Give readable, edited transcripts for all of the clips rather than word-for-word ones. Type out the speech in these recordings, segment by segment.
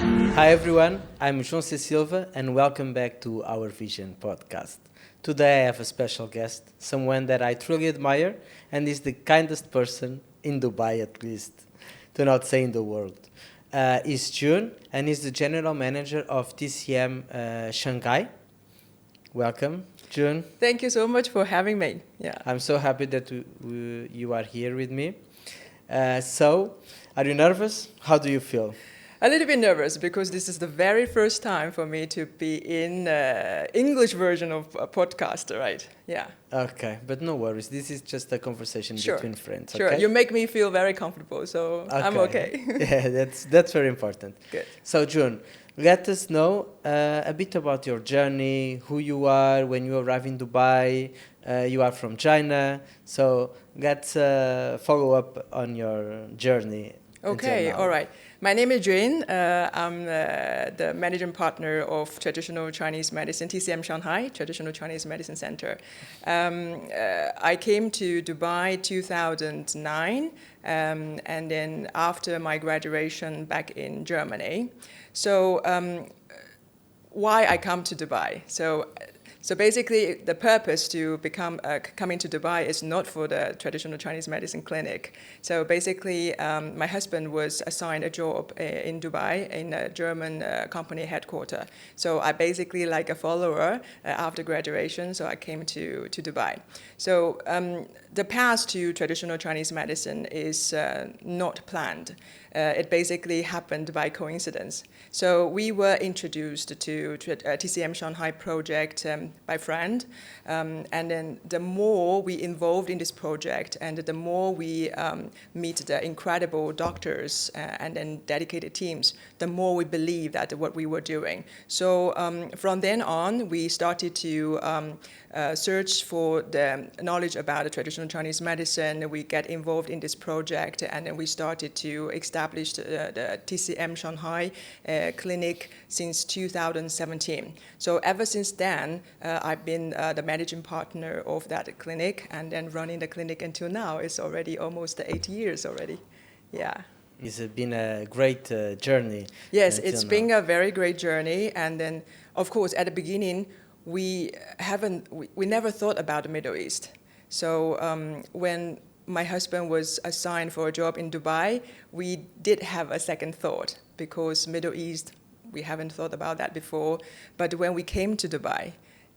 Hi everyone, I'm João Silva and welcome back to our Vision podcast. Today I have a special guest, someone that I truly admire and is the kindest person in Dubai at least, to not say in the world. He's June and he's the general manager of TCM Shanghai. Welcome, June. Thank you so much for having me. Yeah. I'm so happy that you are here with me. So, are you nervous? How do you feel? A little bit nervous because this is the very first time for me to be in English version of a podcast, right? Yeah. Okay, but no worries. This is just a conversation Sure. between friends. Sure. Okay? You make me feel very comfortable, so I'm okay. Yeah, that's very important. Good. So, June, let us know a bit about your journey, who you are when you arrive in Dubai. You are from China, so let's follow up on your journey. Okay, all right. My name is Jun. I'm the managing partner of Traditional Chinese Medicine, TCM Shanghai, Traditional Chinese Medicine Center. I came to Dubai 2009, and then after my graduation back in Germany. So why I come to Dubai? So basically, the purpose to coming to Dubai is not for the traditional Chinese medicine clinic. So basically, my husband was assigned a job in Dubai in a German company headquarters. So I basically like a follower after graduation. So I came to Dubai. So the path to traditional Chinese medicine is not planned. It basically happened by coincidence. So we were introduced to TCM Shanghai project by friend, and then the more we involved in this project and the more we meet the incredible doctors and then dedicated teams, the more we believe that what we were doing. So from then on, we started to search for the knowledge about the traditional Chinese medicine. We get involved in this project, and then we started to establish the TCM Shanghai clinic since 2017. So ever since then, I've been the managing partner of that clinic, and then running the clinic until now. It's already almost 8 years already. Yeah. It's been a great journey. Yes, it's been a very great journey. And then, of course, at the beginning, we never thought about the Middle East. So when my husband was assigned for a job in Dubai, we did have a second thought because Middle East, we haven't thought about that before. But when we came to Dubai,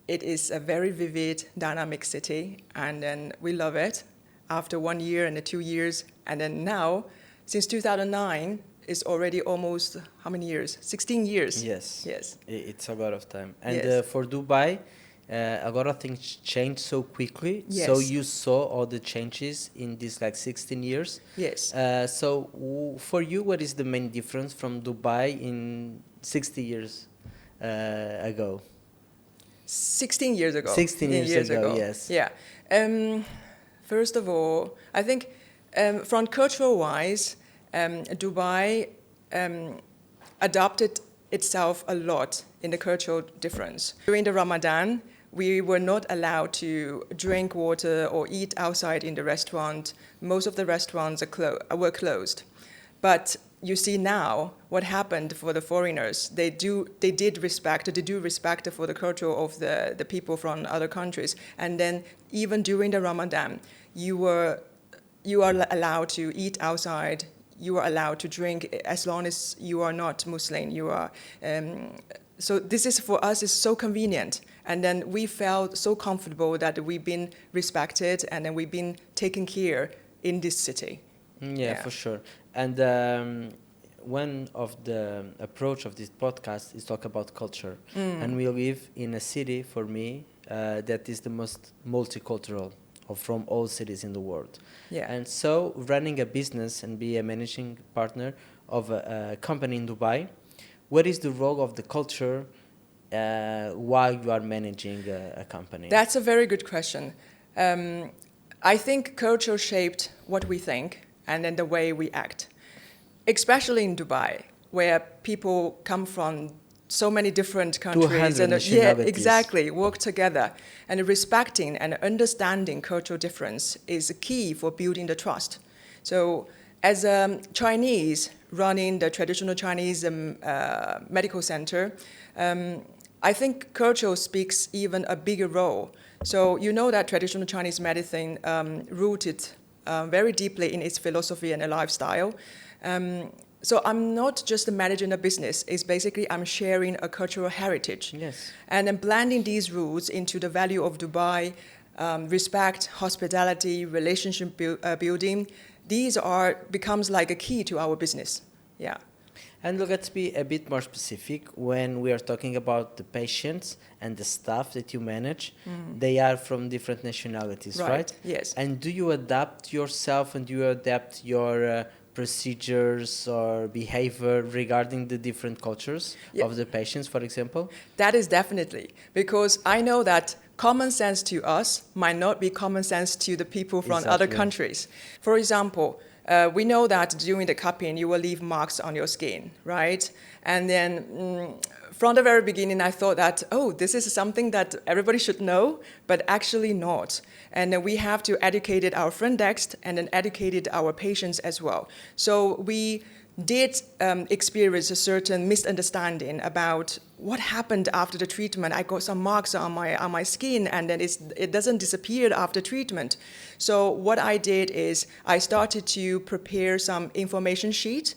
it is a very vivid, dynamic city, and then we love it. After 1 year and 2 years, and then now, since 2009, it's already almost, how many years? 16 years. Yes. Yes. It's a lot of time. And Yes. For Dubai, a lot of things changed so quickly. Yes. So you saw all the changes in these 16 years. Yes. For you, what is the main difference from Dubai in 60 years ago? 16 years ago. 16 years ago, yes. Yeah. First of all, I think from cultural-wise, Dubai adopted itself a lot in the cultural difference. During the Ramadan, we were not allowed to drink water or eat outside in the restaurant. Most of the restaurants were closed. But you see now what happened for the foreigners. They do respect for the culture of the people from other countries. And then even during the Ramadan, you are allowed to eat outside. You are allowed to drink as long as you are not Muslim. So this is for us is so convenient. And then we felt so comfortable that we've been respected and then we've been taken care in this city. Yeah, for sure. And one of the approach of this podcast is talk about culture. And we live in a city, for me, that is the most multicultural from all cities in the world. Yeah. And so running a business and be a managing partner of a company in Dubai, what is the role of the culture while you are managing a company? That's a very good question. I think culture shaped what we think and then the way we act, especially in Dubai, where people come from so many different countries and exactly work together, and respecting and understanding cultural difference is key for building the trust. So as a Chinese running the traditional Chinese medical center, I think culture speaks even a bigger role. So you know that traditional Chinese medicine rooted very deeply in its philosophy and a lifestyle. So I'm not just managing a business. It's basically I'm sharing a cultural heritage. Yes. And then blending these roots into the value of Dubai, respect, hospitality, relationship building. These becomes like a key to our business. Yeah. And let's be a bit more specific. When we are talking about the patients and the staff that you manage, they are from different nationalities, right? Yes. And do you adapt yourself and do you adapt your procedures or behavior regarding the different cultures of the patients, for example? That is definitely, because I know that common sense to us might not be common sense to the people from other countries. For example, we know that during the cupping, you will leave marks on your skin, right? And then from the very beginning, I thought that, oh, this is something that everybody should know, but actually not. And then we have to educate our front desk and then educate our patients as well. So we did experience a certain misunderstanding about what happened after the treatment. I got some marks on my skin, and then it doesn't disappear after treatment. So what I did is I started to prepare some information sheet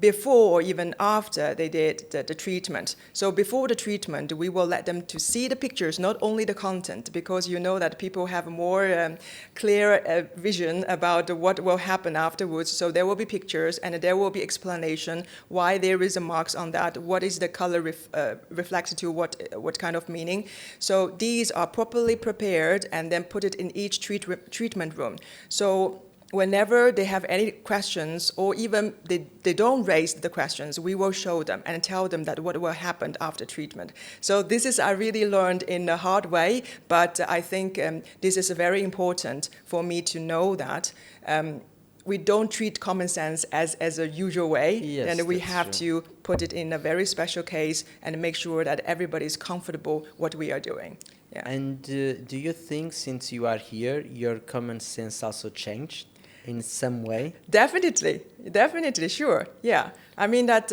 before or even after they did the treatment. So before the treatment, we will let them to see the pictures, not only the content, because you know that people have more clear vision about what will happen afterwards. So there will be pictures and there will be explanation why there is a marks on that, what is the color reflected to what kind of meaning. So these are properly prepared and then put it in each treatment room. So whenever they have any questions, or even they don't raise the questions, we will show them and tell them that what will happen after treatment. So this is I really learned in a hard way, but I think this is very important for me to know that we don't treat common sense as a usual way, yes, and we have to put it in a very special case and make sure that everybody is comfortable what we are doing. Yeah. And do you think since you are here, your common sense also changed in some way? Definitely, sure, yeah. I mean that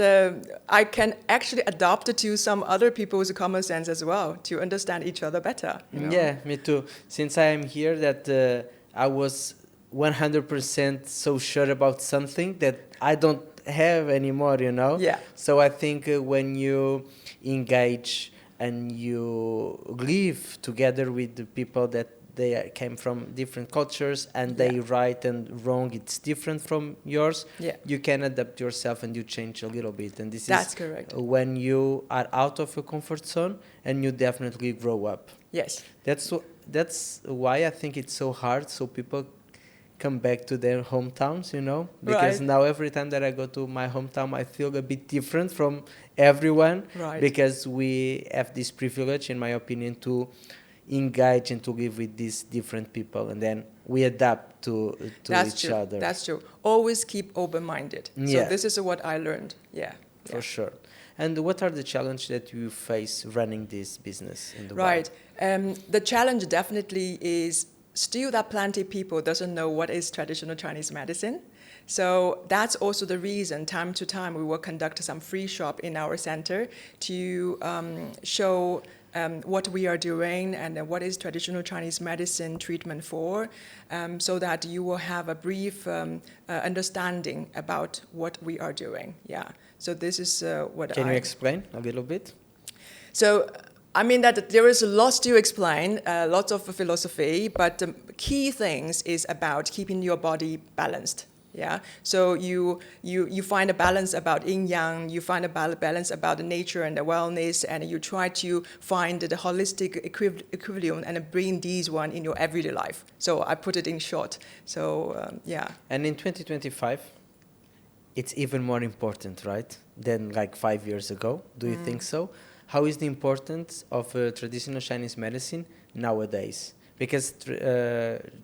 I can actually adapt it to some other people's common sense as well to understand each other better. You know? Yeah, me too. Since I am here, that I was 100% so sure about something that I don't have anymore, you know? Yeah. So I think when you engage and you live together with the people that they came from different cultures and they right and wrong, it's different from yours. Yeah. You can adapt yourself and you change a little bit. And That's correct. When you are out of your comfort zone and you definitely grow up. Yes. That's why I think it's so hard. So people come back to their hometowns, you know, because now every time that I go to my hometown, I feel a bit different from everyone, because we have this privilege, in my opinion, to engage and to live with these different people, and then we adapt to each other. That's true. Always keep open-minded. So this is what I learned. For sure. And what are the challenges that you face running this business in Dubai? Right. The challenge definitely is still that plenty of people doesn't know what is traditional Chinese medicine. So that's also the reason time to time we will conduct some free shop in our center to show what we are doing and what is traditional Chinese medicine treatment for, so that you will have a brief understanding about what we are doing. Yeah. So this is what Can you explain a little bit? So, I mean that there is lots to explain, lots of philosophy, but the key things is about keeping your body balanced. Yeah, so you find a balance about yin yang, you find a balance about the nature and the wellness, and you try to find the holistic equivalent and bring these one in your everyday life. So I put it in short. So yeah. And in 2025, it's even more important, right, than like 5 years ago. Do you think so? How is the importance of traditional Chinese medicine nowadays? Because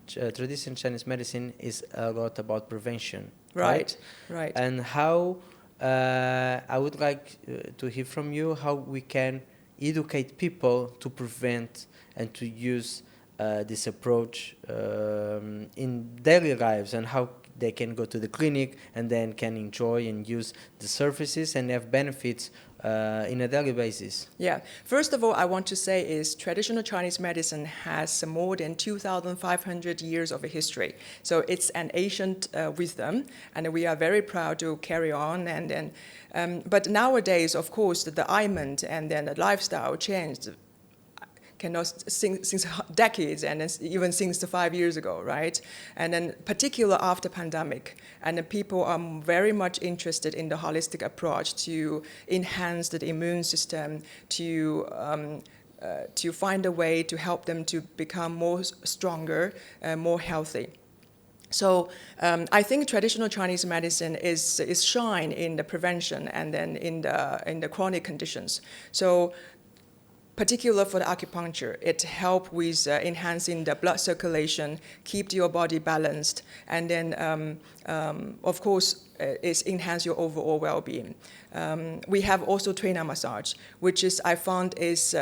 traditional Chinese medicine is a lot about prevention. Right. And how, I would like to hear from you how we can educate people to prevent and to use this approach in daily lives, and how they can go to the clinic and then can enjoy and use the services and have benefits in a daily basis. Yeah. First of all, I want to say is traditional Chinese medicine has more than 2,500 years of a history. So it's an ancient wisdom, and we are very proud to carry on. And then, but nowadays, of course, the alignment and then the lifestyle changed. Cannot since decades and even since 5 years ago, right? And then particular after pandemic, and then people are very much interested in the holistic approach to enhance the immune system, to find a way to help them to become more stronger, more healthy. So I think traditional Chinese medicine is shine in the prevention and then in the chronic conditions. So particular for the acupuncture, it helps with enhancing the blood circulation, keep your body balanced, and then, of course, it enhance your overall well-being. We have also trainer massage, which is I found is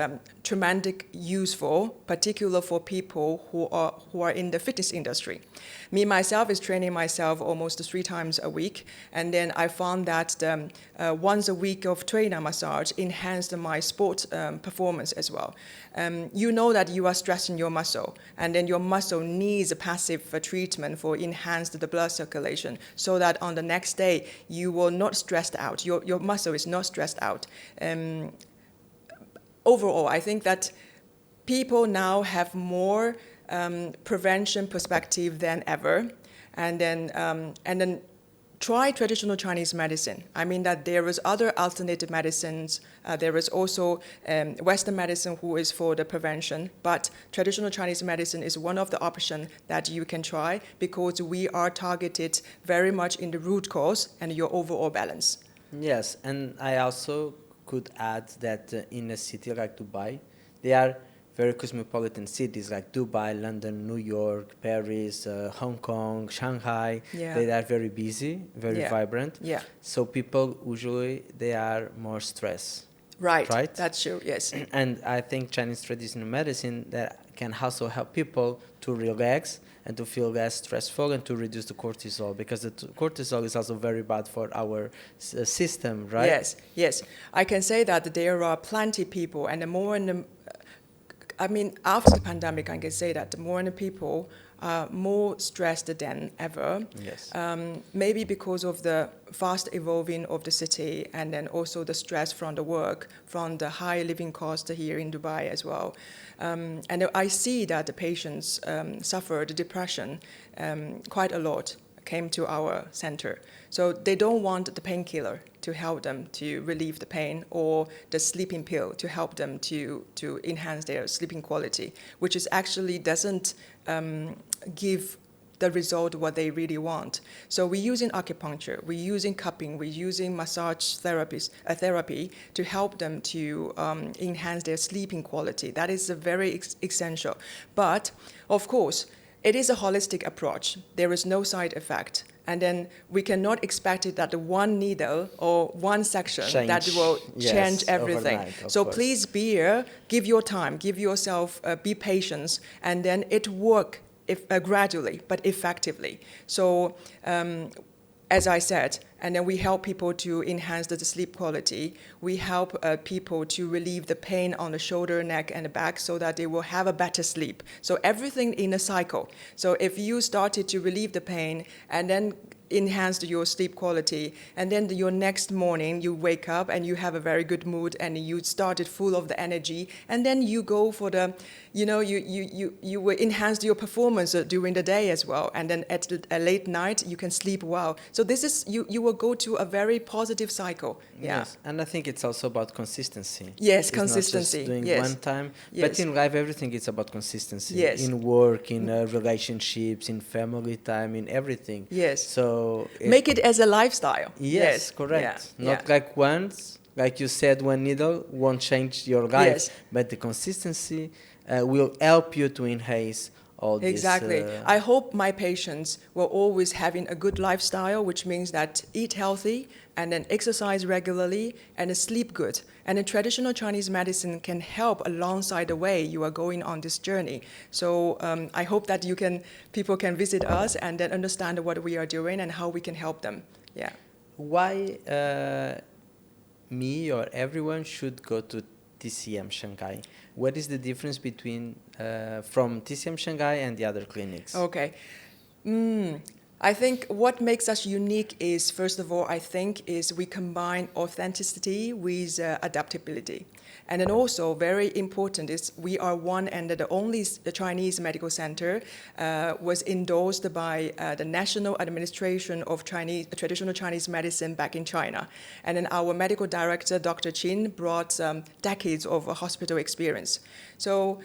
tremendously useful, particular for people who are in the fitness industry. Me myself is training myself almost 3 times a week, and then I found that once a week of trainer massage enhanced my sport performance as well. You know that you are stressing your muscle, and then your muscle needs a passive treatment for enhanced the blood circulation, so that on the next day you will not stressed out. Your muscle is not stressed out. Overall, I think that people now have more prevention perspective than ever, and then try traditional Chinese medicine. I mean that there is other alternative medicines. There is also Western medicine who is for the prevention, but traditional Chinese medicine is one of the options that you can try because we are targeted very much in the root cause and your overall balance. Yes, and I also could add that in a city like Dubai, they are very cosmopolitan cities like Dubai, London, New York, Paris, Hong Kong, Shanghai. Yeah. They are very busy, very vibrant. Yeah. So people usually they are more stressed. Right. Right. That's true. Yes. And I think Chinese traditional medicine that can also help people to relax and to feel less stressful and to reduce the cortisol, because the cortisol is also very bad for our system, right? Yes. Yes. I can say that there are plenty of people, and the more and the I mean, after the pandemic, I can say that the more and the people are more stressed than ever. Yes. Maybe because of the fast evolving of the city, and then also the stress from the work, from the high living cost here in Dubai as well. And I see that the patients suffered depression quite a lot, came to our center. So they don't want the painkiller to help them to relieve the pain, or the sleeping pill to help them to enhance their sleeping quality, which is actually doesn't give the result what they really want. So we're using acupuncture, we're using cupping, we're using massage therapy to help them to enhance their sleeping quality. That is very essential. But of course, it is a holistic approach. There is no side effect. And then we cannot expect it that the one needle or one section that will change everything. So please give your time, give yourself, be patient, and then it work gradually but effectively. So as I said, and then we help people to enhance the sleep quality. We help people to relieve the pain on the shoulder, neck, and the back so that they will have a better sleep. So everything in a cycle. So if you started to relieve the pain and then enhance your sleep quality, and then your next morning you wake up and you have a very good mood and you started full of the energy, and then you go for the, you will enhance your performance during the day as well, and then at a late night you can sleep well. So this is, you will go to a very positive cycle. Yeah. Yes, and I think it's also about consistency. Yes, it's consistency. Not just doing one time, but in life everything is about consistency. Yes. In work, in relationships, in family time, in everything. Yes. So make it as a lifestyle. Yes, correct. Not like once, like you said, one needle won't change your life, but the consistency will help you to enhance all Exactly. this. I hope my patients will always having a good lifestyle, which means that eat healthy and then exercise regularly and then sleep good. And then traditional Chinese medicine can help alongside the way you are going on this journey. So I hope that people can visit us and then understand what we are doing and how we can help them. Yeah. Why me or everyone should go to TCM Shanghai? What is the difference between from TCM Shanghai and the other clinics? Okay. I think what makes us unique is, first of all, I think, is we combine authenticity with adaptability. And then also, very important is we are one and the only Chinese medical center was endorsed by the National Administration of Traditional Chinese Medicine back in China. And then our medical director, Dr. Qin, brought decades of hospital experience. So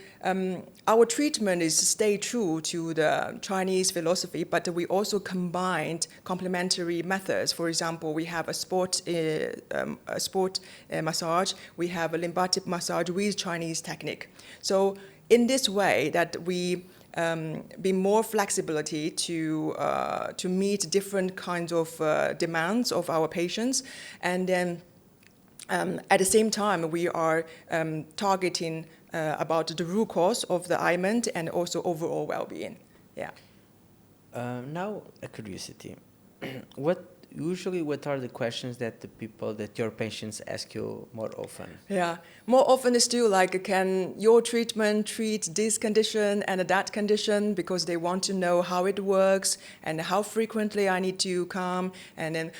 our treatment is stay true to the Chinese philosophy, but we also combined complementary methods. For example, we have a sport massage, we have a lymphatic massage with Chinese technique. So in this way that we be more flexibility to meet different kinds of demands of our patients, and then at the same time we are targeting about the root cause of the ailment and also overall well-being. Yeah. Now, a curiosity. What are the questions that your patients ask you more often? Yeah, more often it's still like, can your treatment treat this condition and that condition, because they want to know how it works and how frequently I need to come.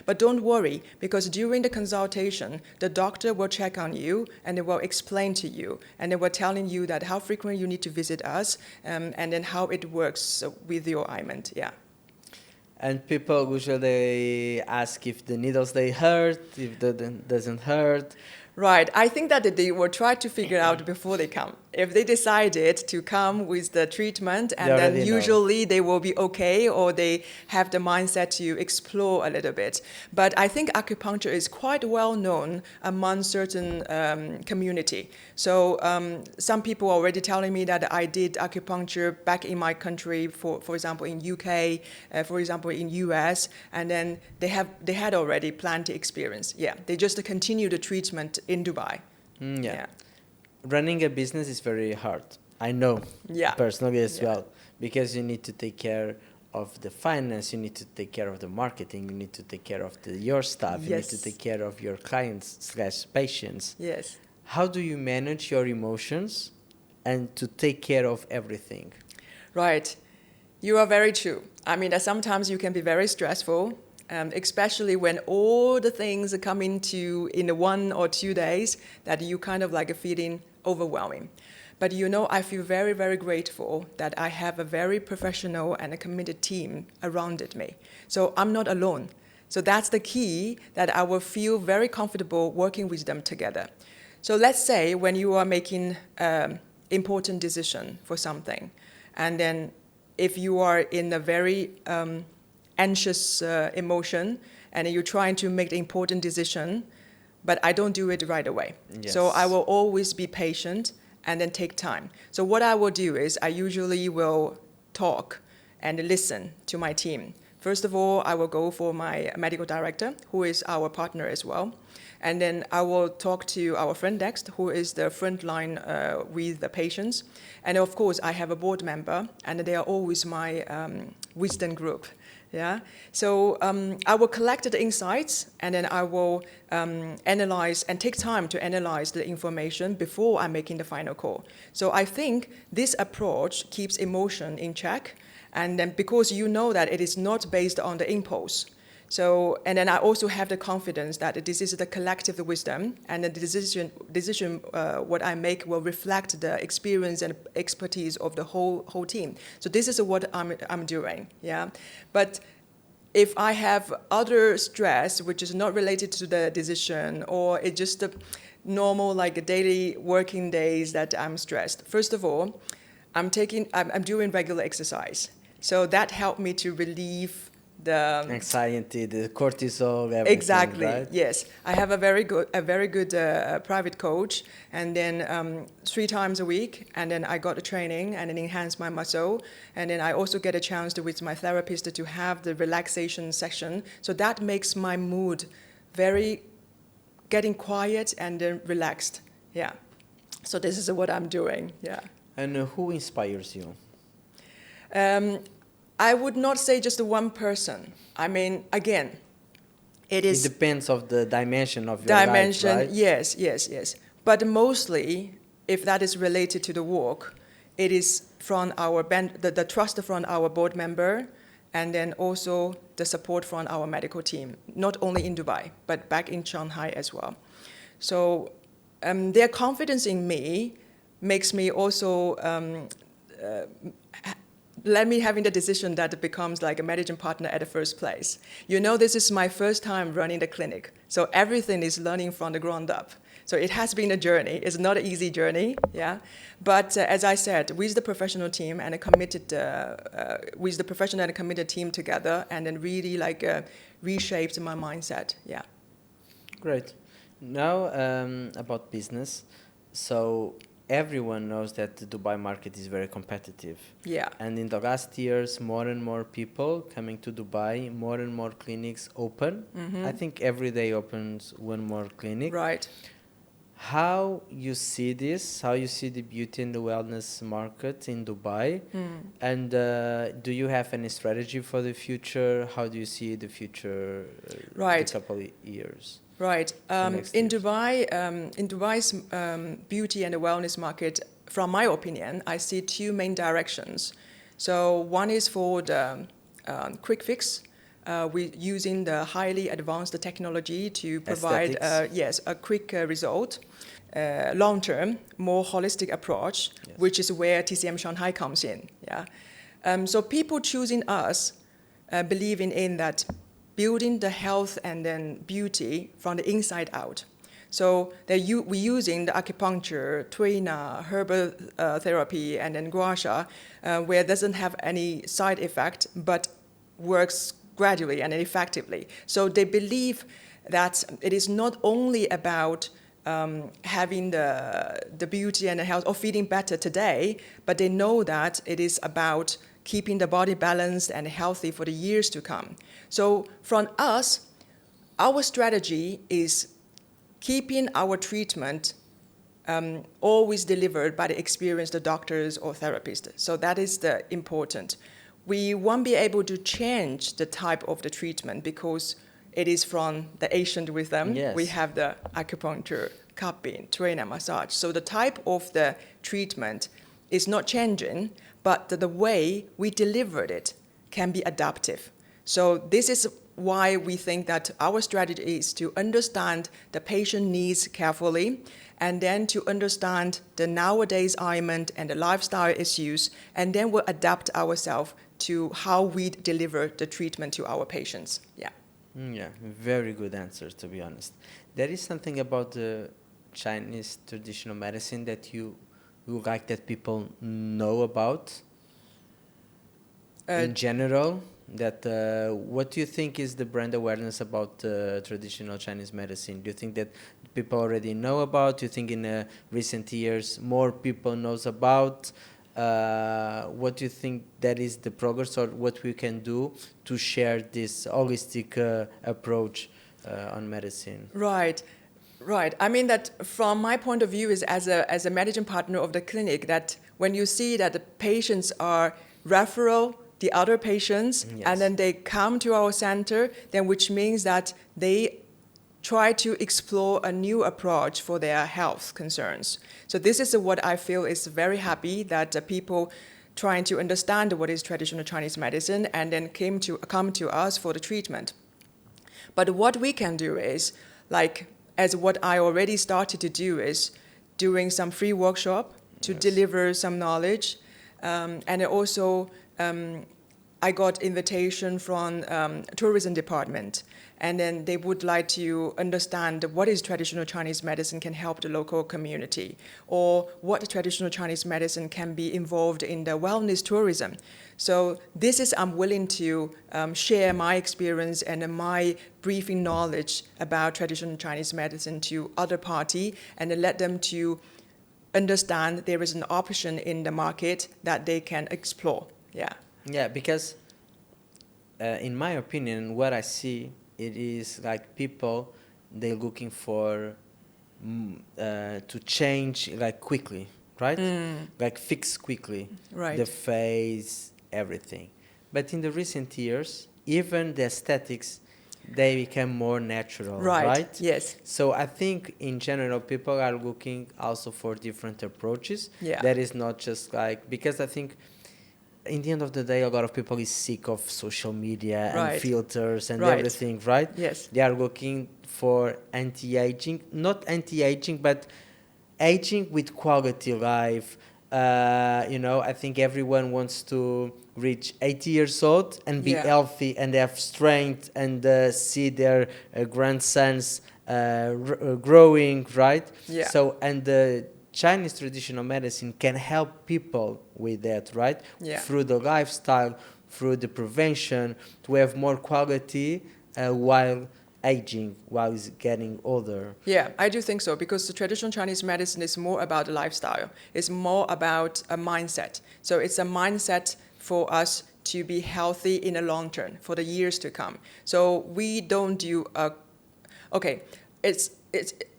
But don't worry, because during the consultation, the doctor will check on you and they will explain to you and they will telling you that how frequently you need to visit us and then how it works with your ailment. Yeah. And people usually ask if the needles they hurt, if doesn't hurt. Right. I think that they will try to figure out before they come. If they decided to come with the treatment, and then usually they will be okay, or they have the mindset to explore a little bit. But I think acupuncture is quite well known among certain community. So some people are already telling me that I did acupuncture back in my country, for example, in UK, for example, in US, and then they had already planned the experience. Yeah, they just continue the treatment in Dubai. Yeah. Running a business is very hard. I know personally as well, because you need to take care of the finance, you need to take care of the marketing, you need to take care of your staff, you need to take care of your clients/patients. Yes. How do you manage your emotions and to take care of everything? Right. You are very true. I mean, that sometimes you can be very stressful, especially when all the things are coming to in 1 or 2 days that you kind of like feeling overwhelming. But I feel very, very grateful that I have a very professional and a committed team around me. So I'm not alone. So that's the key, that I will feel very comfortable working with them together. So let's say when you are making important decision for something, and then if you are in a very anxious emotion and you're trying to make the important decision, but I don't do it right away. Yes. So I will always be patient and then take time. So what I will do is I usually will talk and listen to my team. First of all, I will go for my medical director, who is our partner as well. And then I will talk to our friend Dex, who is the front line with the patients. And of course, I have a board member, and they are always my wisdom group. Yeah. So I will collect the insights, and then I will analyze and take time to analyze the information before I'm making the final call. So I think this approach keeps emotion in check, and then because that it is not based on the impulse. So, and then I also have the confidence that this is the collective wisdom, and the decision what I make will reflect the experience and expertise of the whole team. So this is what I'm doing, yeah. But if I have other stress which is not related to the decision, or it's just a normal like daily working days that I'm stressed, first of all, I'm doing regular exercise. So that helped me to relieve the Anxiety, the cortisol, everything, exactly, right? yes. I have a very good private coach, and then 3 times a week, and then I got the training and then enhance my muscle, and then I also get a chance to with my therapist to have the relaxation session. So that makes my mood very getting quiet and then relaxed. Yeah. So this is what I'm doing. Yeah. And who inspires you? I would not say just the one person. I mean, again, it It is depends of the dimension of your life, right? yes. But mostly, if that is related to the work, it is from our the trust from our board member, and then also the support from our medical team, not only in Dubai, but back in Shanghai as well. So their confidence in me makes me also let me having the decision that it becomes like a managing partner at the first place. You know, this is my first time running the clinic, so everything is learning from the ground up. So it has been a journey. It's not an easy journey, yeah. But as I said, with the professional team and a committed, with the professional and a committed team together, and then really like reshaped my mindset, yeah. Great. Now about business. So everyone knows that the Dubai market is very competitive. Yeah. And in the last years, more and more people coming to Dubai, more and more clinics open. Mm-hmm. I think every day opens one more clinic. Right. How you see this? How you see the beauty and the wellness market in Dubai? And do you have any strategy for the future? How do you see the future Right. the couple of years? Right. next In years. Dubai, in Dubai's beauty and the wellness market, from my opinion, I see two main directions. So one is for the quick fix. We're using the highly advanced technology to provide a quick result. Long term, more holistic approach, which is where TCM Shanghai comes in. Yeah. So people choosing us, believing in that building the health and then beauty from the inside out. So we're using the acupuncture, tuina, herbal therapy, and then gua sha, where it doesn't have any side effect, but works gradually and effectively. So they believe that it is not only about having the beauty and the health or feeling better today, but they know that it is about keeping the body balanced and healthy for the years to come. So from us, our strategy is keeping our treatment always delivered by the experienced doctors or therapists. So that is the important. We won't be able to change the type of the treatment because it is from the Asian wisdom. Yes. We have the acupuncture, cupping, trainer, massage. So the type of the treatment is not changing, but the way we delivered it can be adaptive. So this is why we think that our strategy is to understand the patient needs carefully, and then to understand the nowadays ailment and the lifestyle issues, and then we'll adapt ourselves to how we deliver the treatment to our patients. Yeah. Yeah, very good answers, to be honest. There is something about the Chinese traditional medicine that you like that people know about in general. That what do you think is the brand awareness about traditional Chinese medicine? Do you think that people already know about? Do you think in recent years more people knows about? What do you think that is the progress, or what we can do to share this holistic approach on medicine? Right. I mean that from my point of view is as a managing partner of the clinic, that when you see that the patients are referral the other patients, Yes. and then they come to our center, then which means that they try to explore a new approach for their health concerns. So this is what I feel is very happy that people trying to understand what is traditional Chinese medicine and then come to us for the treatment. But what we can do is, like as what I already started to do, is doing some free workshop to deliver some knowledge, and also I got invitation from tourism department, and then they would like to understand what is traditional Chinese medicine can help the local community, or what traditional Chinese medicine can be involved in the wellness tourism. So this is, I'm willing to share my experience and my briefing knowledge about traditional Chinese medicine to other party, and then let them to understand there is an option in the market that they can explore. Yeah. Yeah, because in my opinion, what I see, it is like people, they're looking for to change like quickly, right? Like fix quickly Right. the face, everything. But in the recent years, even the aesthetics, they become more natural, right? Yes. So I think in general, people are looking also for different approaches. Yeah. That is not just like, because I think in the end of the day, a lot of people is sick of social media and Right. filters and Right. everything, right? Yes. They are looking for anti-aging, not anti-aging, but aging with quality life. I think everyone wants to reach 80 years old and be Yeah. healthy and have strength and see their grandsons growing, right? Yeah. So, and the Chinese traditional medicine can help people with that, right? Yeah. Through the lifestyle, through the prevention, to have more quality while aging, while he's getting older. Yeah, I do think so, because the traditional Chinese medicine is more about the lifestyle. It's more about a mindset. So it's a mindset for us to be healthy in the long term, for the years to come. So we don't do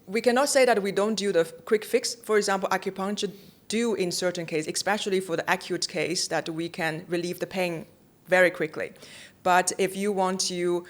we cannot say that we don't do the quick fix. For example, acupuncture do in certain cases, especially for the acute case, that we can relieve the pain very quickly. But if you want to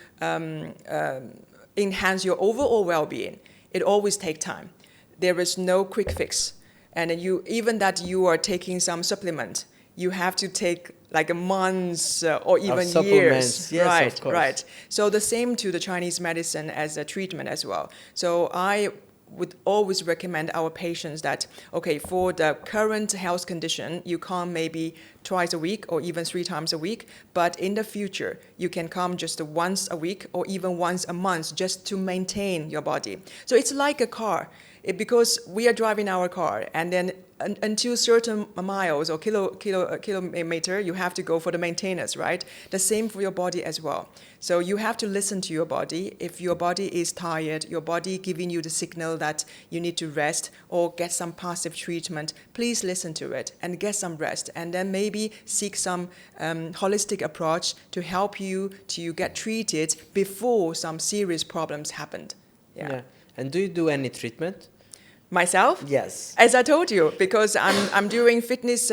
enhance your overall well-being, it always takes time. There is no quick fix. And even that you are taking some supplement, you have to take like a month or even years. Yes, right, of course. right. So the same to the Chinese medicine as a treatment as well. So I would always recommend our patients that, okay, for the current health condition, you come maybe twice a week or even 3 times a week, but in the future, you can come just once a week or even once a month just to maintain your body. So it's like a car. Because we are driving our car, and then until certain miles or kilometer, you have to go for the maintenance, right? The same for your body as well. So you have to listen to your body. If your body is tired, your body giving you the signal that you need to rest or get some passive treatment, please listen to it and get some rest. And then maybe seek some holistic approach to help you to get treated before some serious problems happened. Yeah. And do you do any treatment? Myself? Yes. As I told you, because I'm doing fitness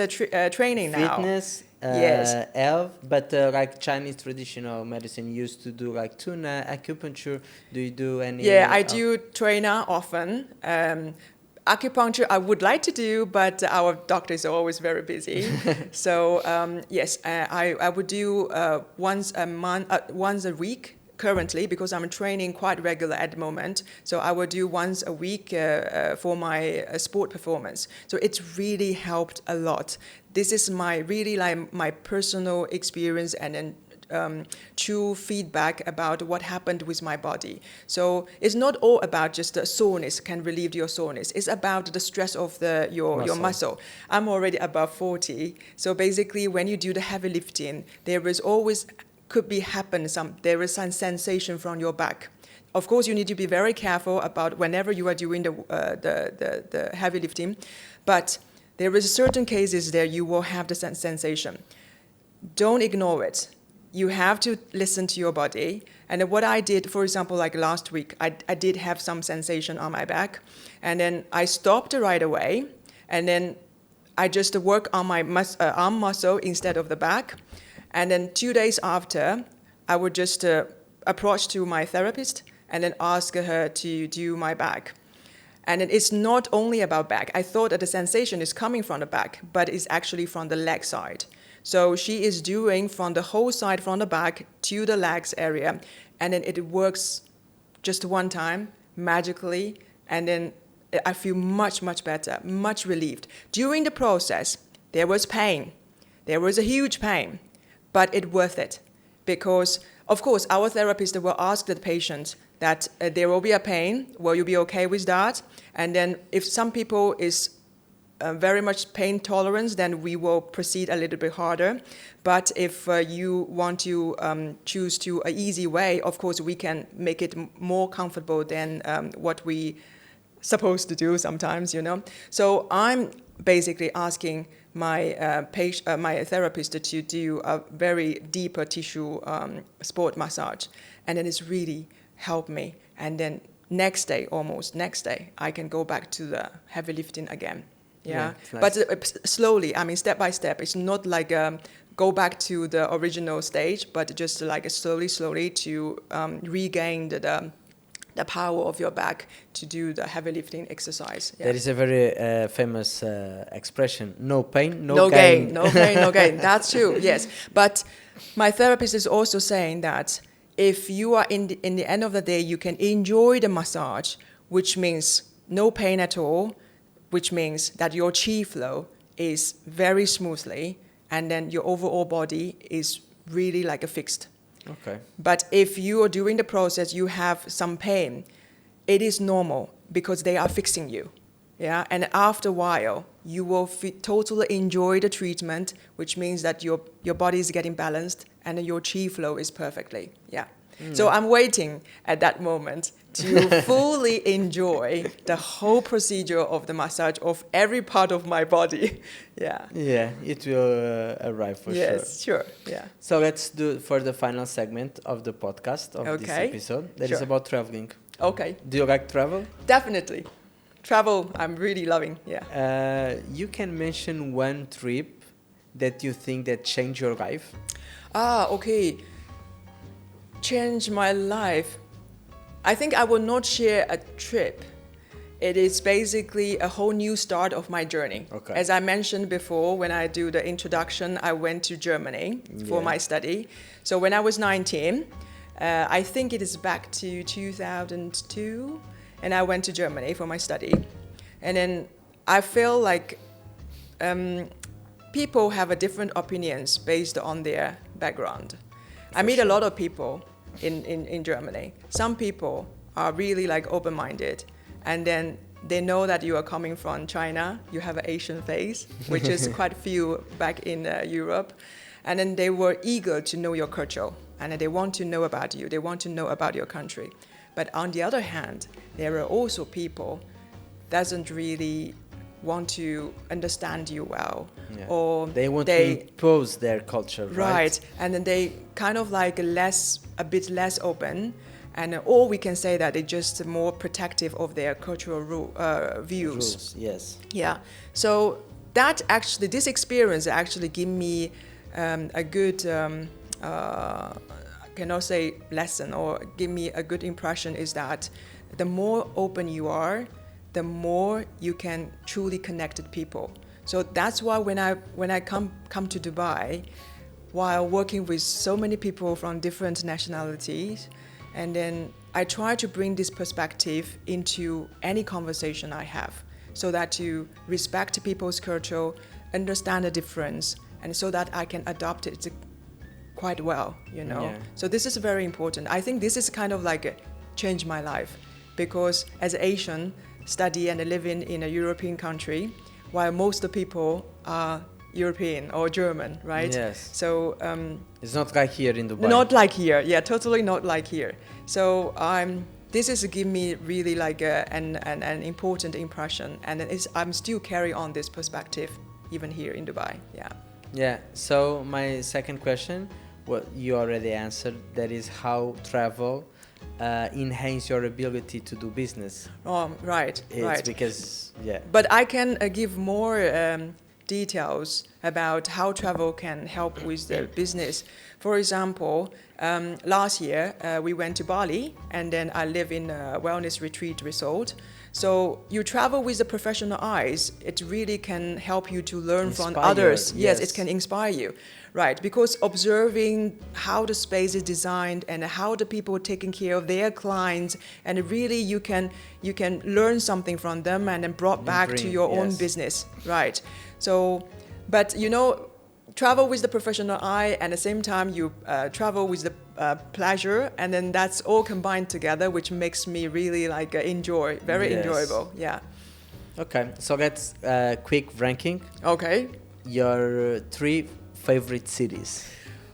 training now. Fitness, yes. health, but like Chinese traditional medicine used to do like tuna, acupuncture. Do you do any? Yeah, I do trainer often. Acupuncture I would like to do, but our doctor is always very busy. So yes, I would do once a week. Currently, because I'm training quite regular at the moment, so I will do once a week for my sport performance. So it's really helped a lot. This is my personal experience and then true feedback about what happened with my body. So it's not all about just the soreness, can relieve your soreness. It's about the stress of your muscle. I'm already above 40, so basically when you do the heavy lifting, there is always there is some sensation from your back. Of course, you need to be very careful about whenever you are doing the heavy lifting, but there is certain cases there you will have the sensation. Don't ignore it. You have to listen to your body. And what I did, for example, like last week, I did have some sensation on my back, and then I stopped right away, and then I just work on my arm muscle instead of the back. And then 2 days after, I would just approach to my therapist and then ask her to do my back. And it's not only about back. I thought that the sensation is coming from the back, but it's actually from the leg side. So she is doing from the whole side, from the back to the legs area. And then it works just one time, magically. And then I feel much, much better, much relieved. During the process, there was pain. There was a huge pain. but it's worth it. Because, of course, our therapist will ask the patient that there will be a pain, will you be okay with that? And then if some people is very much pain tolerance, then we will proceed a little bit harder. But if you want to choose to an easy way, of course, we can make it more comfortable than what we supposed to do sometimes, you know. So I'm basically asking my my therapist to do a very deeper tissue sport massage, and then it's really helped me. And then next day, I can go back to the heavy lifting again. Yeah, nice. But slowly, I mean, step by step. It's not like go back to the original stage, but just like slowly to regain the power of your back to do the heavy lifting exercise. Yeah. There is a very famous expression: "No pain, no gain." No pain, no gain. That's true. Yes, but my therapist is also saying that if you are in the end of the day, you can enjoy the massage, which means no pain at all, which means that your chi flow is very smoothly, and then your overall body is really like a fixed. Okay. But if you are during the process, you have some pain, it is normal because they are fixing you. Yeah, and after a while, you will totally enjoy the treatment, which means that your body is getting balanced and your chi flow is perfectly. Yeah. So I'm waiting at that moment to fully enjoy the whole procedure of the massage of every part of my body. Yeah. Yeah, it will arrive for sure. Yes, sure. Yeah. So let's do for the final segment of the podcast of this episode. That is about traveling. Okay. Do you like travel? Definitely. Travel, I'm really loving. Yeah. You can mention one trip that you think that changed your life. Okay. Change my life. I think I will not share a trip. It is basically a whole new start of my journey. Okay. As I mentioned before, when I do the introduction, I went to Germany for my study. So when I was 19, I think it is back to 2002, and I went to Germany for my study. And then I feel like people have a different opinions based on their background. I meet a lot of people in Germany. Some people are really like open-minded, and then they know that you are coming from China, you have an Asian face, which is quite few back in Europe, and then they were eager to know your culture, and they want to know about you, they want to know about your country. But on the other hand, there are also people doesn't really want to understand you well, or they want to impose their culture, right? And then they kind of like a bit less open, and or we can say that they're just more protective of their cultural views. Rules, yes. Yeah. So that actually, this experience actually gave me a good, I cannot say lesson, or give me a good impression is that the more open you are, the more you can truly connect with people. So that's why when I come to Dubai, while working with so many people from different nationalities, and then I try to bring this perspective into any conversation I have, so that you respect people's culture, understand the difference, and so that I can adopt it quite well, you know. Yeah. So this is very important. I think this is kind of like changed my life, because as Asian, study and living in a European country, while most of the people are European or German, right? Yes. So it's not like here in Dubai. Not like here, yeah, totally not like here. So this is giving me really like an important impression, and I'm still carry on this perspective even here in Dubai. Yeah. Yeah. So my second question, what you already answered, that is how travel enhance your ability to do business. Right. Because, yeah. But I can give more details about how travel can help with the business. For example, last year we went to Bali, and then I live in a wellness retreat resort. So you travel with the professional eyes, it really can help you to learn from others. Yes, it can inspire you. Right, because observing how the space is designed and how the people are taking care of their clients, and really you can learn something from them and then brought back to your own business. Right. So, but you know, travel with the professional eye, and at the same time you travel with the pleasure, and then that's all combined together, which makes me really like enjoy, very Yes. enjoyable. Yeah. Okay, so let's quick ranking Okay. your 3 favorite cities.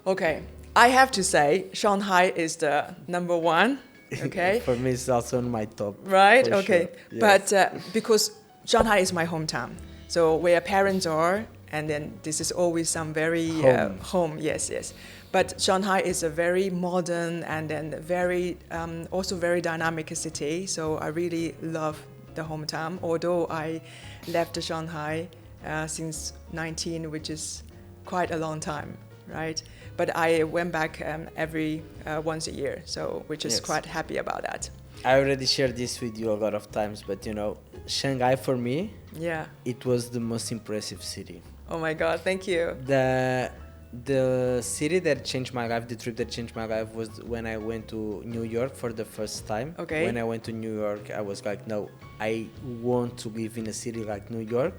Okay. I have to say Shanghai is the number one. Okay. For me, it's also on my top. Right. for Okay. sure. Yes. But because Shanghai is my hometown, so where parents are, and then this is always some very Home. home. Yes. Yes. But Shanghai is a very modern and then very also very dynamic city. So I really love the hometown. Although I left Shanghai since 19, which is quite a long time, right? But I went back every once a year, so which is Yes. quite happy about that. I already shared this with you a lot of times, but you know, Shanghai for me, Yeah. it was the most impressive city. Oh my God, thank you. The city that changed my life, the trip that changed my life was when I went to New York for the first time. Okay. When I went to New York, I was like, no, I want to live in a city like New York.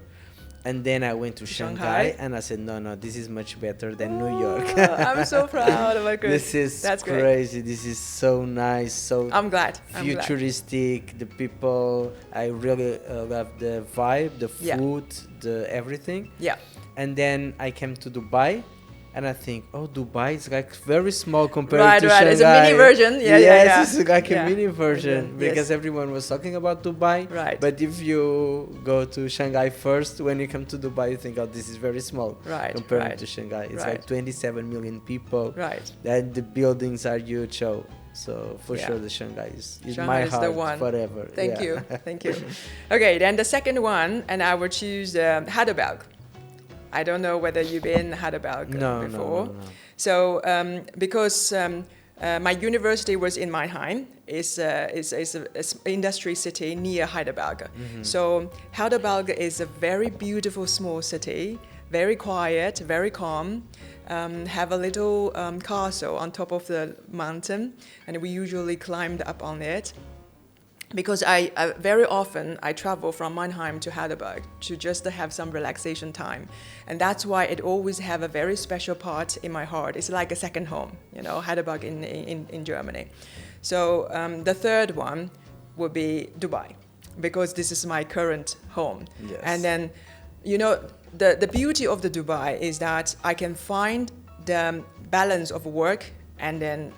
And then I went to Shanghai, and I said, no, this is much better than New York. I'm so proud of my This is That's crazy. This is so nice, so I'm glad. I'm glad. futuristic. The people, I really love the vibe, the Yeah. food, the everything. Yeah. And then I came to Dubai, and I think, oh, Dubai is like very small compared to Right. Shanghai. It's a mini version. Yeah. Yes, Yeah. it's like Yeah. a mini version Yes. because everyone was talking about Dubai. Right. But if you go to Shanghai first, when you come to Dubai, you think, oh, this is very small Right. compared Right. to Shanghai. It's Right. like 27 million people, Right. and the buildings are huge. So for Yeah. sure, the Shanghai is Shanghai my is the heart one. forever. Thank Yeah. you. Thank you. Okay, then the second one, and I will choose Heidelberg. I don't know whether you've been Heidelberg before. No. So because my university was in Mannheim, is an industry city near Heidelberg. Mm-hmm. So Heidelberg is a very beautiful small city, very quiet, very calm. Have a little castle on top of the mountain, and we usually climbed up on it. Because I very often I travel from Mannheim to Heidelberg to just have some relaxation time, and that's why it always have a very special part in my heart. It's like a second home, you know, Heidelberg in Germany. So the third one would be Dubai, because this is my current home. Yes. And then, you know, the beauty of the Dubai is that I can find the balance of work and then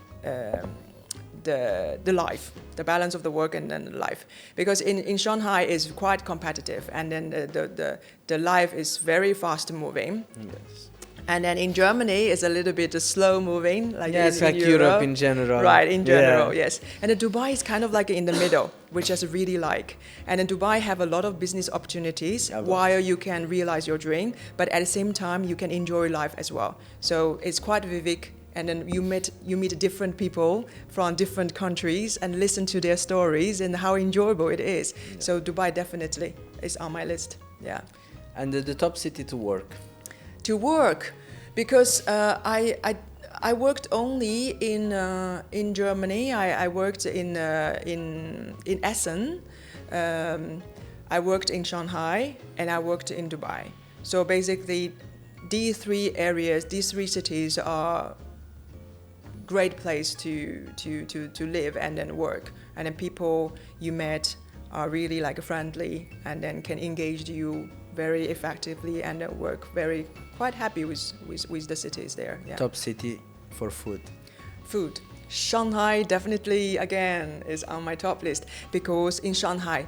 the life, the balance of the work and then the life. Because in Shanghai is quite competitive, and then the life is very fast moving. Yes. And then in Germany it's a little bit slow moving, like Yeah, in, it's like in Europe in general. Right, in general, Yeah. yes. And Dubai is kind of like in the middle, which I really like. And in Dubai have a lot of business opportunities Yeah, while you can realize your dream, but at the same time you can enjoy life as well. So it's quite vivid. And then you meet different people from different countries and listen to their stories and how enjoyable it is. Yeah. So Dubai definitely is on my list. Yeah. And the top city to work. To work, because I worked only in Germany. I worked in Essen. I worked in Shanghai, and I worked in Dubai. So basically, these three areas, these three cities are great place to live and then work, and then people you met are really like friendly and then can engage you very effectively and then work very quite happy with the cities there. Yeah. Top city for food. Food. Shanghai definitely again is on my top list, because in Shanghai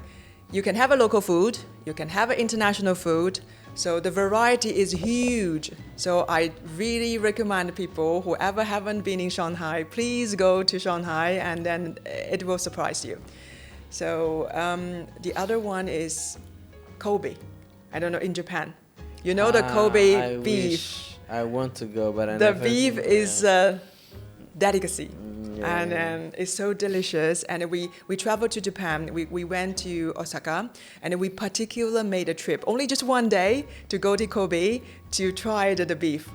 you can have a local food, you can have an international food. So the variety is huge. So I really recommend people, whoever haven't been in Shanghai, please go to Shanghai, and then it will surprise you. So the other one is Kobe. I don't know, in Japan. You know the Kobe I beef. wish I want to go, but I The never beef been. is delicacy. Yeah. And it's so delicious. And we traveled to Japan. We went to Osaka, and we particularly made a trip, only just one day, to go to Kobe to try the beef.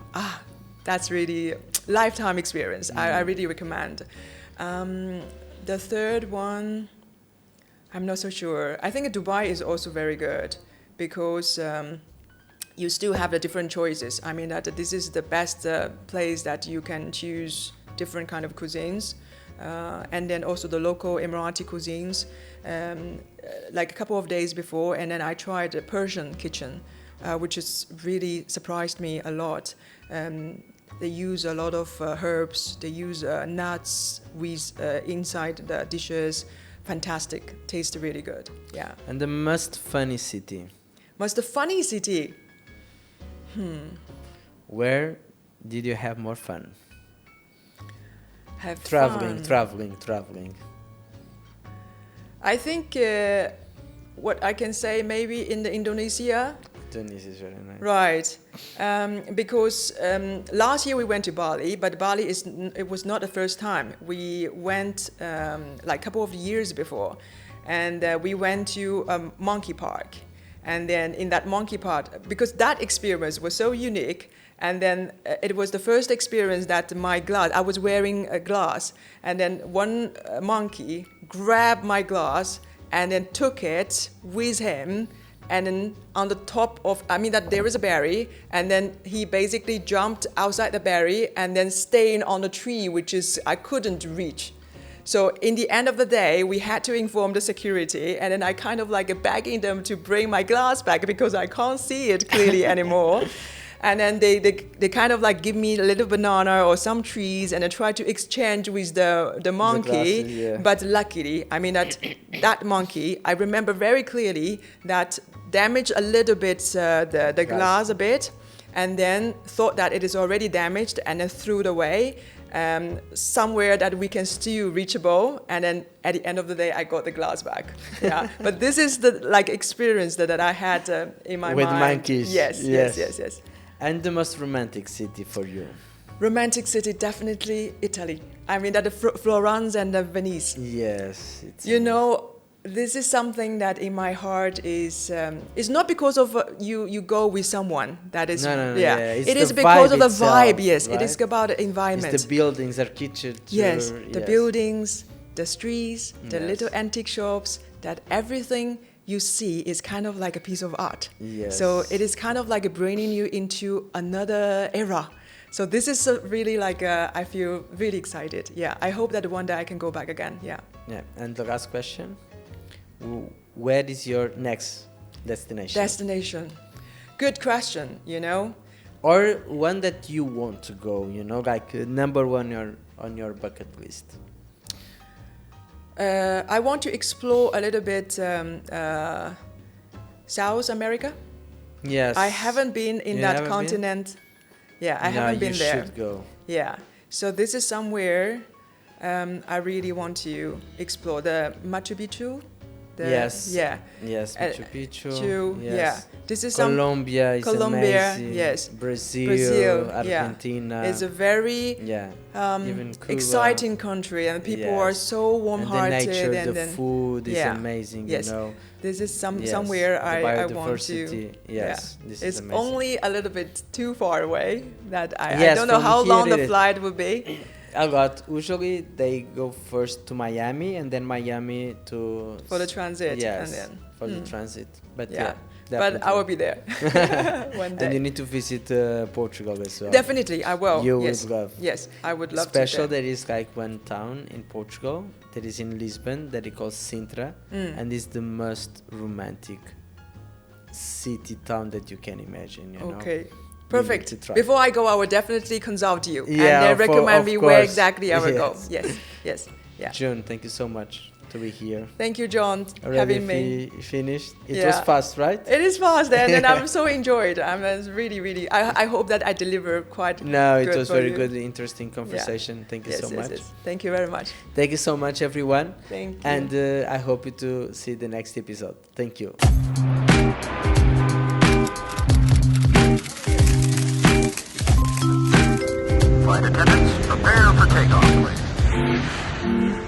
That's really lifetime experience. I really recommend. The third one, I'm not so sure. I think Dubai is also very good, because you still have the different choices. I mean, that this is the best place that you can choose different kind of cuisines. And then also the local Emirati cuisines, like a couple of days before, and then I tried a Persian kitchen, which has really surprised me a lot. They use a lot of herbs, they use nuts with inside the dishes. Fantastic, tastes really good, yeah. And the most funny city? Most funny city? Where did you have more fun? Have Traveling, fun. traveling. I think what I can say, maybe in the Indonesia. Tunisia is very nice. Right, because last year we went to Bali, but Bali it was not the first time. We went like a couple of years before, and we went to a monkey park. And then in that monkey park, because that experience was so unique, and then it was the first experience that I was wearing a glass, and then one monkey grabbed my glass and then took it with him, and then on the top of, that there is a berry, and then he basically jumped outside the berry and then stayed on the tree, which is I couldn't reach. So in the end of the day, we had to inform the security, and then I kind of like begging them to bring my glass back because I can't see it clearly anymore. And then they kind of like give me a little banana or some trees, and I try to exchange with the monkey. Glasses, yeah. But luckily, that monkey, I remember very clearly that damaged a little bit the glass a bit, and then thought that it is already damaged, and then threw it away. Somewhere that we can still reachable, and then at the end of the day I got the glass back. Yeah, but this is the experience that I had in my with mind. monkeys. Yes. And the most romantic city for you? Romantic city, definitely Italy. That Florence and Venice. Yes, this is something that in my heart is not because of you go with someone that is it is because of the vibe. Yes, right? It is about the environment. It's the buildings, architecture. Yes, the buildings, the streets, the little antique shops. That everything you see is kind of like a piece of art. Yes. So it is kind of like bringing you into another era. So this is really like I feel really excited. Yeah, I hope that one day I can go back again. Yeah. Yeah, and the last question. Where is your next destination? Good question, Or one that you want to go, like number one on your bucket list. I want to explore a little bit South America. Yes. I haven't been in that continent. Yeah, I haven't been there. You should go. Yeah. So this is somewhere I really want to explore. The Machu Picchu. Yes, Machu Picchu. Yes. Yeah, this is Colombia is amazing. Yes, Brazil, Argentina. It's a very even Cuba. exciting country, and people are so warm-hearted. And the nature, the food is amazing. Yes, this is somewhere I want to. Yes, this is amazing. It's only a little bit too far away. That I don't know how long the flight will be. A lot. Usually they go first to Miami and then Miami to... For the transit. Yes, and then, for the transit. But but I will be there one day. And you need to visit Portugal as well. Definitely, I will. You would love. Yes, I would love to. There is like one town in Portugal that is in Lisbon that is called Sintra, and is the most romantic city town that you can imagine. Okay. Perfect. Before I go, I will definitely consult you and then recommend me course. Where exactly I will go. Yes. Yeah. June, thank you so much to be here. Thank you, John, having me. Finished. It was fast, right? It is fast, and I'm so enjoyed. I'm really. I hope that I deliver quite. No, it was very good, interesting conversation. Thank you so much. Yes. Thank you very much. Thank you so much, everyone. Thank you. And I hope you to see the next episode. Thank you. Flight attendants, prepare for takeoff, please.